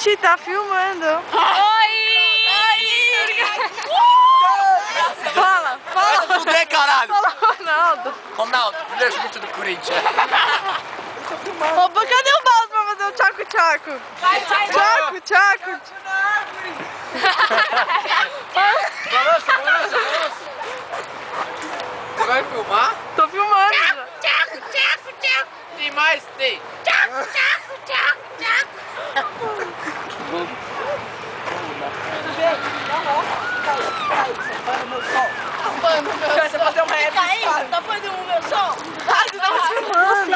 Gente, tá filmando. Fala. Fuder, caralho! Fala, Ronaldo. Ronaldo, primeiro chute do Corinthians. Opa, cadê o balde pra fazer o tchaco-tchaco? Tchaco-tchaco. Balança. Você vai filmar? Tô filmando já. Tem mais? Tem. Você fazer um rap. Tá fazendo o meu som? Ah, você tava filmando.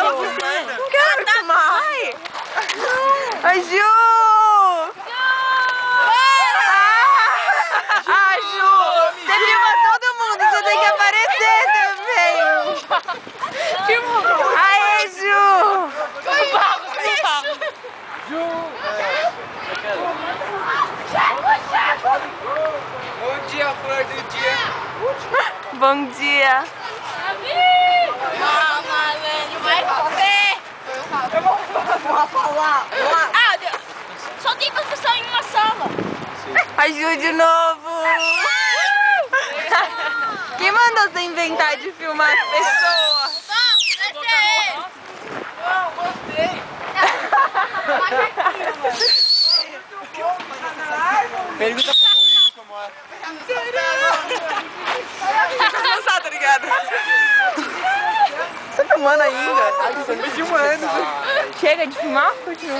Não quero filmar. Ai, Ju! Ah, Ju! Você filma todo mundo, você tem que aparecer também. Filma. Aê, Ju! Bom dia, flor do dia. Bom dia. Só tem duas pessoas em uma sala. A Ju de novo. Quem mandou você inventar de filmar as pessoas? Não, gostei. Pergunta pro Murilo como é. Fica cansado, tá ligado? Você tá filmando ainda? Ai, você me filmando. Chega de filmar? Continua.